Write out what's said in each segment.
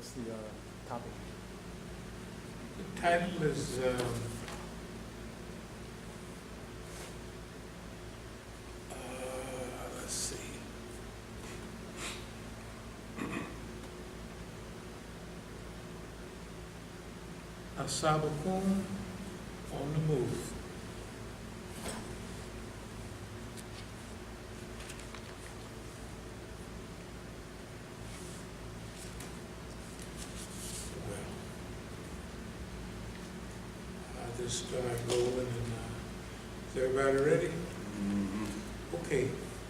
What's the topic? The title is let's see. As-Sabiqun on the move. Well, I'll just start rolling and is everybody ready? Okay.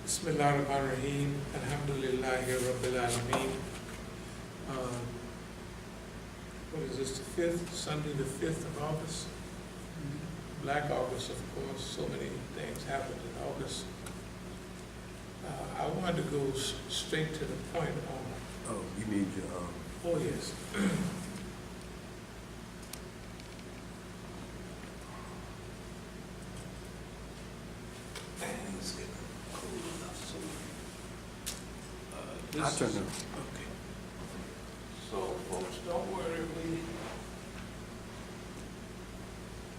Bismillahirrahmanirrahim. Alhamdulillahi Rabbil Alameen. What is this, the 5th? Sunday the 5th of August? Black August, of course. So many things happened in August. I wanted to go straight to the point on... Oh, you need your... Oh, yes. Man, it's getting cool enough, so... I turn it. Okay. So, folks, don't worry,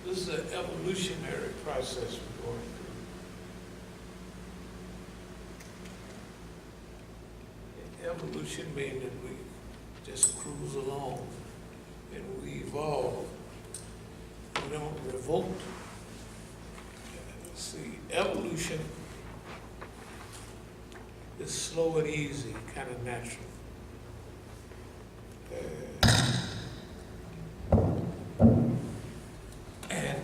this is an evolutionary process we're going through. Evolution means that we just cruise along and we evolve. We don't revolt. See, evolution is slow and easy, kind of natural. And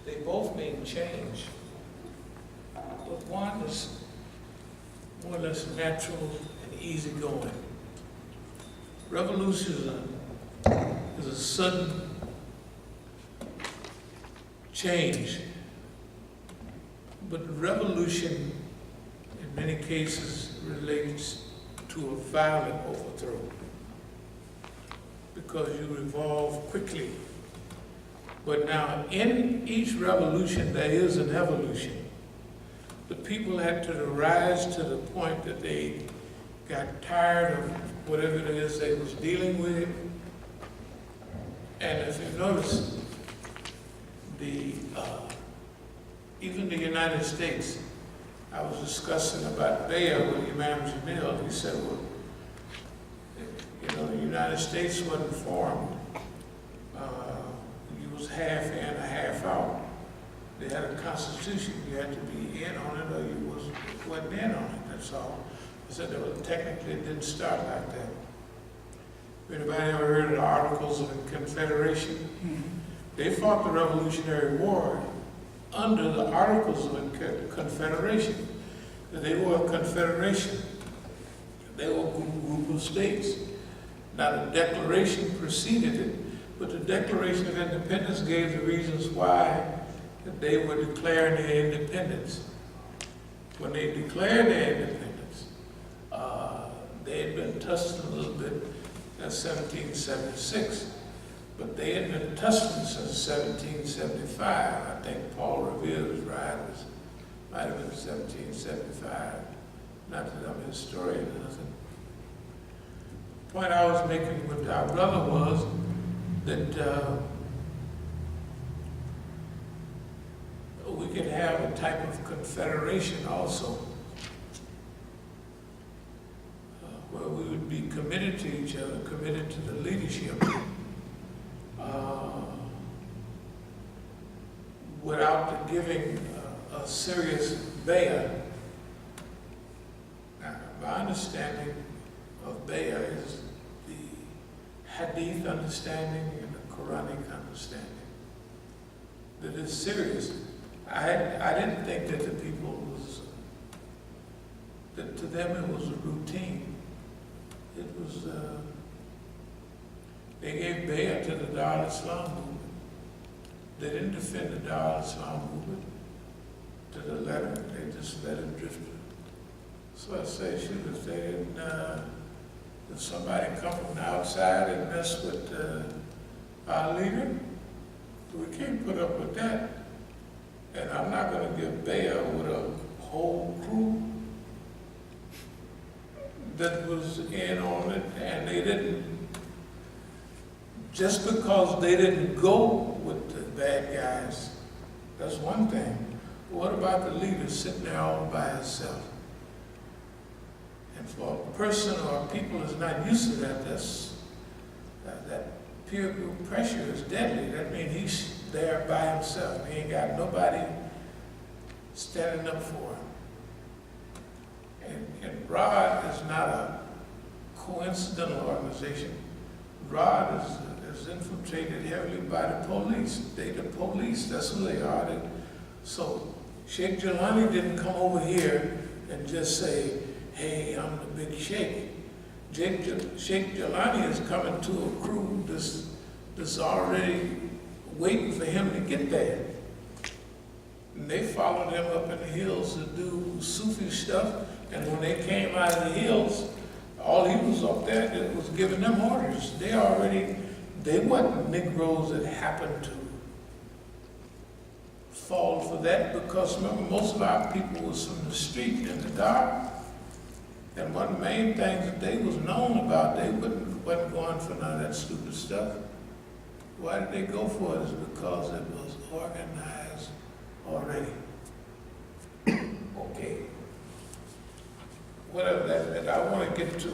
they both mean change, but one is more or less natural and easygoing. Revolution is a sudden change, but revolution in many cases relates to a violent overthrow because you evolve quickly. But now in each revolution there is an evolution. The people had to rise to the point that they got tired of whatever it is they was dealing with. And if you notice, even the United States, I was discussing about Beyer with Imam Jamil. He said, well, you know, the United States wasn't formed. You was half in, a half out. They had a constitution. You had to be in on it or you wasn't in on it, that's all. I said, well, technically it didn't start like that. Anybody ever heard of the Articles of Confederation? Mm-hmm. They fought the Revolutionary War under the Articles of Confederation. They were a confederation. They were a group of states. Now the Declaration preceded it, but the Declaration of Independence gave the reasons why that they were declaring their independence. When they declared their independence, they had been tussling a little bit in 1776. But they had been tussling since 1775. I think Paul Revere was right. It might have been 1775. Not that I'm a historian or nothing. The point I was making with our brother was that we could have a type of confederation also, where we would be committed to each other, committed to the leadership. Without giving a serious bayah. Now, my understanding of bayah is the hadith understanding and the Quranic understanding. That is serious. I didn't think that the people was, that to them it was a routine. It was, they gave bayah to the Dar al-Islam movement. They didn't defend the Dar al-Islam movement to the letter. They just let it drift. So I say, shoot, if they didn't, if somebody come from the outside and mess with our leader, we can't put up with that. And I'm not going to give bayah with a whole crew that was in on it they didn't, just because they didn't go with the bad guys, that's one thing. What about the leader sitting there all by himself? And for a person or people that's not used to that, that peer group pressure is deadly. That means he's there by himself. He ain't got nobody standing up for him. And ROD is not a coincidental organization. ROD is infiltrated heavily by the police. They the police, that's who they are. So Sheikh Jelani didn't come over here and just say, hey, I'm the big sheikh. Sheikh Jelani is coming to a crew that's already waiting for him to get there. And they followed him up in the hills to do Sufi stuff, and when they came out of the hills, all he was up there that was giving them orders. They weren't Negroes that happened to fall for that, because remember, most of our people was from the street in the dark. And one of the main things that they was known about, they wasn't going for none of that stupid stuff. Why did they go for it? Is because it was organized already. Okay. Whatever that I want to get to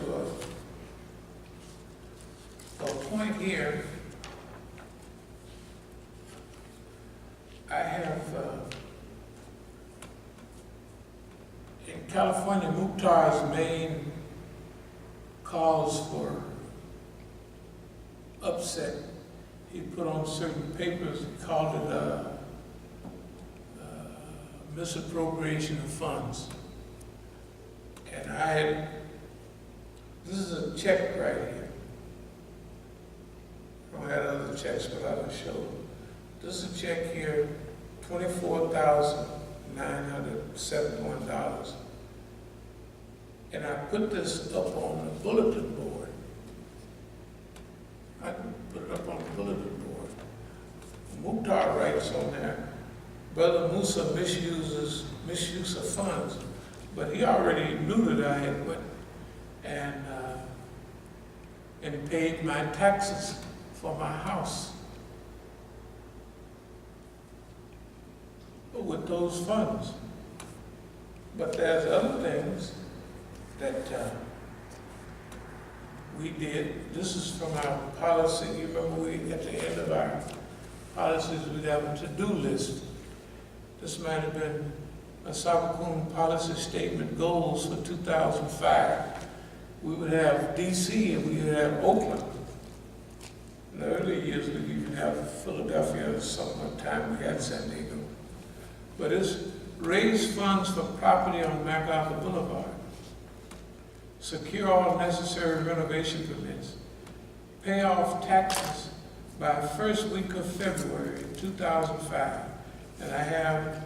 a point here. I have in California, Mukhtar's main cause for upset, he put on certain papers, he called it misappropriation of funds. And this is a check right here. I don't have other checks, but I will show them. This is a check here, $24,971. And I put this up on the bulletin board. I put it up on the bulletin board. Mukhtar writes on there, Brother Musa misuse of funds, but he already knew that I had went and paid my taxes for my house with those funds. But there's other things that we did. This is from our policy. You remember at the end of our policies, we'd have a to-do list. This might have been As-Sabiqun policy statement goals for 2005. We would have DC and we would have Oakland. In the early years, we'd even have Philadelphia or sometime we had San Diego. But it's raise funds for property on MacArthur Boulevard. Secure all necessary renovation permits. Pay off taxes by first week of February 2005. And I have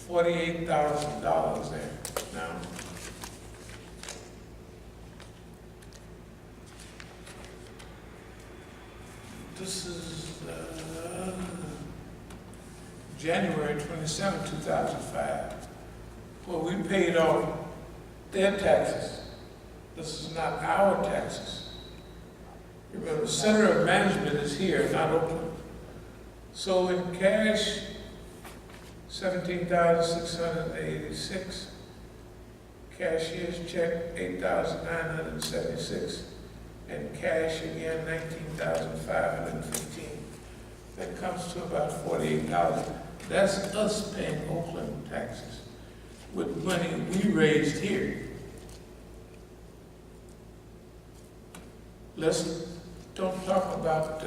$48,000 there now. This is January 27, 2005. Well, we paid off their taxes. This is not our taxes. Remember, the center of management is here, not Oakland. So in cash, $17,686. Cashier's check, $8,976. And cash again, $19,515. That comes to about $48,000. That's us paying Oakland taxes with money we raised here. Let's don't talk about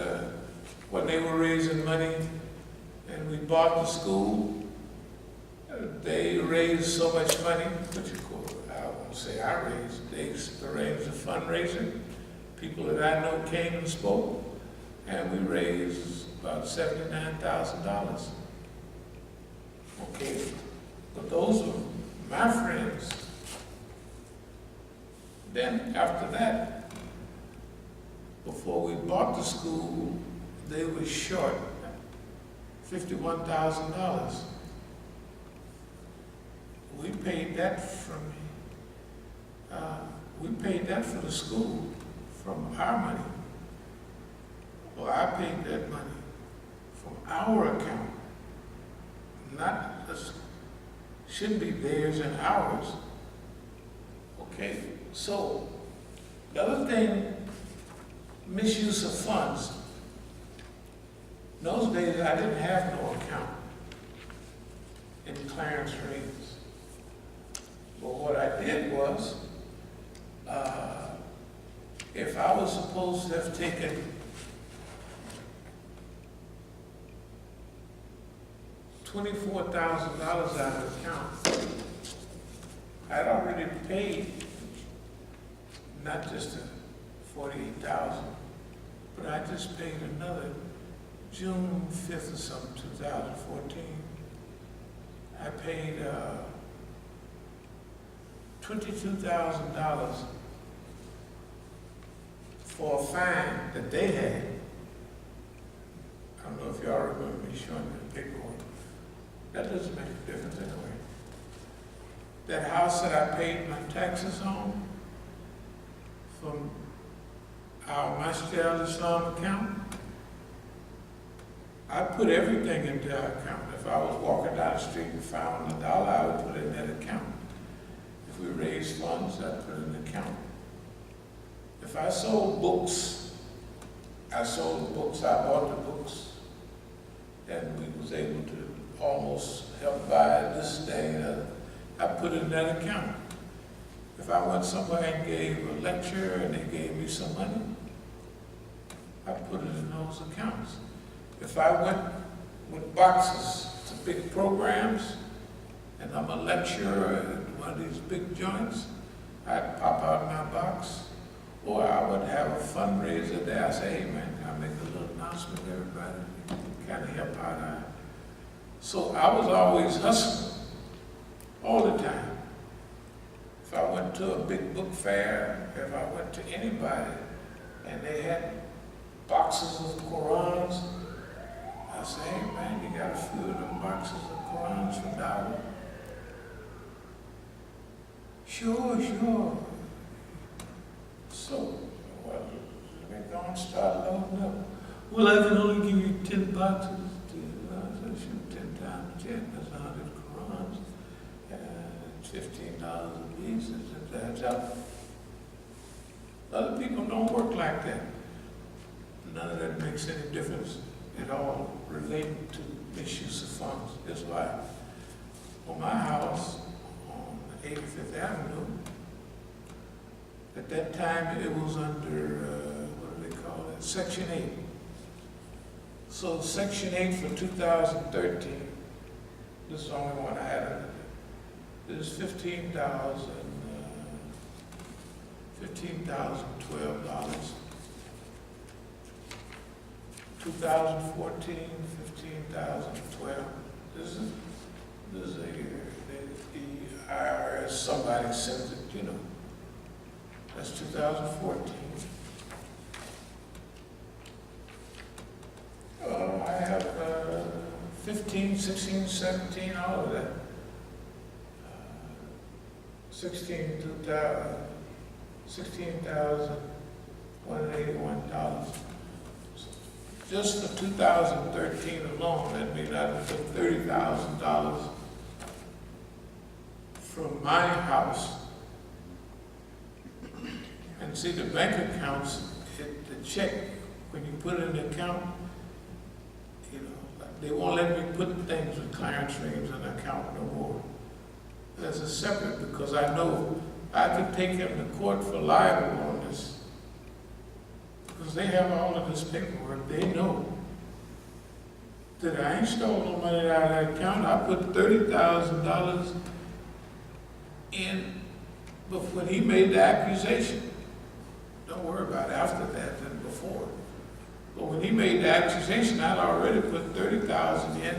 when they were raising money and we bought the school. They raised so much money, which of course, I won't say I raised, they arranged a fundraiser. People that I know came and spoke, and we raised about $79,000. Okay, but those were my friends. Then after that, before we bought the school, they were short $51,000. We paid that from we paid that for the school from our money. Well, I paid that money from our account, not, shouldn't be theirs and ours. Okay, so the other thing, misuse of funds. In those days, I didn't have no account in Clarence Reeves. But what I did was, if I was supposed to have taken $24,000 out of the account, I'd already paid not just the $48,000, but I just paid another June 5th or something, 2014. I paid $22,000 for a fine that they had. I don't know if y'all remember me showing you the paperwork. That doesn't make a difference anyway. That house that I paid my taxes on from our Masjid al-Islam account, I put everything into our account. If I was walking down the street and found $1, I would put it in that account. If we raised funds, I'd put it in the account. If I sold books, I sold the books, I bought the books, and we was able to almost help buy this thing. I put it in that account. If I went somewhere and gave a lecture and they gave me some money, I put it in those accounts. If I went with boxes to big programs and I'm a lecturer at one of these big joints, I'd pop out my box, or I would have a fundraiser there. I say, hey man, can I make a little announcement to everybody? Kind of help out. So I was always hustling, all the time. If I went to a big book fair, if I went to anybody, and they had boxes of Qurans, I say, hey man, you got a few of them boxes of Qurans for $1? Sure. So, well, we're going to start loading up. Well, I can only give you 10 boxes. I said, shoot, 10 times 10, that's 100 Qurans. It's $15 a piece, it adds up. Other people don't work like that. None of that makes any difference at all relating to misuse of funds. That's why on my house on 85th Avenue, at that time it was under, what do they call it, Section 8. So Section 8 for 2013, this is the only one I had under it, is $15,012. 2014, 15,012. This is the IRS, somebody sent it, you know. That's 2014. I have 15, 16, 17, all of that. 16,181. Just for 2013 alone, that means I took $30,000 from my house. And see, the bank accounts, the check, when you put it in the account, you know, they won't let me put things with Clarence Reeves in the account no more. There's a separate, because I know I could take him to court for libel on this. Because they have all of this paperwork. They know that I ain't stole no money out of that account. I put $30,000 in before he made the accusation. Don't worry about it after that than before. But when he made the accusation, I'd already put $30,000 in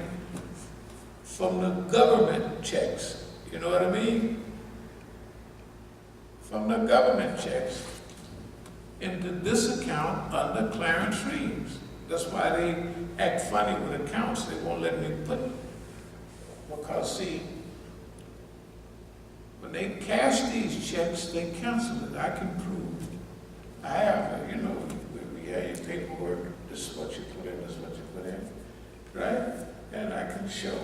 from the government checks. You know what I mean? From the government checks into this account under Clarence Reeves. That's why they act funny with accounts. They won't let me put it. Because see, when they cash these checks, they cancel it. I can prove I have, you know, we have your paperwork, this is what you put in, this is what you put in, right? And I can show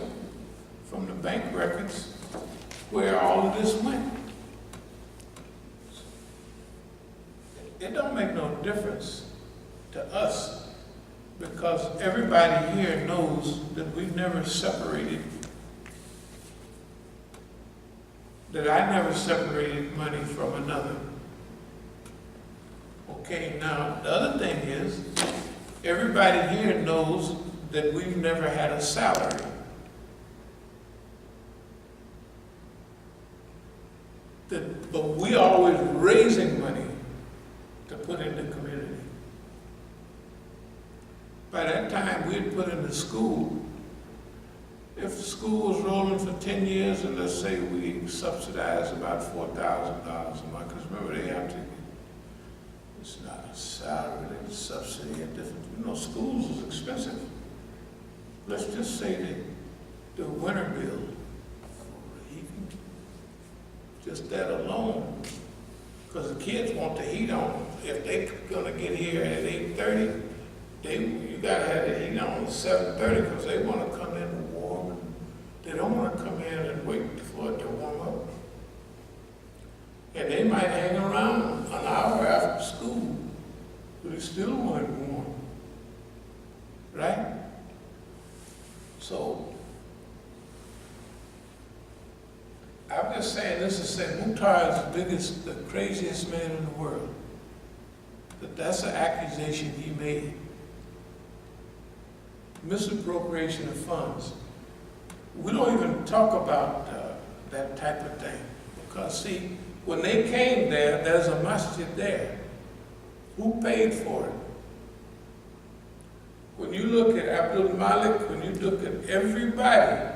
from the bank records where all of this went. It don't make no difference to us because everybody here knows that we've never separated, that I never separated money from another. Okay, now the other thing is, everybody here knows that we've never had a salary. But we always raising money to put in the community. By that time, we'd put in the school. If the school was rolling for 10 years, and let's say we subsidize about $4,000 a month, because remember they have to, it's not a salary, it's a subsidy, and different, you know, schools is expensive. Let's just say that the winter bill, just that alone, because the kids want the heat on. If they're gonna get here at 8:30, you gotta have the heat on at 7:30 because they wanna come in warm. They don't wanna come in and wait for it to warm up. And they might hang around an hour after school, but it still wasn't warm, right? So, I'm just saying this to say Mukhtar is the biggest, the craziest man in the world. That's an accusation he made. Misappropriation of funds. We don't even talk about that type of thing. Because see, when they came there, there's a masjid there. Who paid for it? When you look at Abdul-Malik, when you look at everybody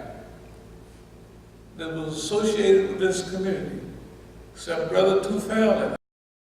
that was associated with this community, except Brother Tufel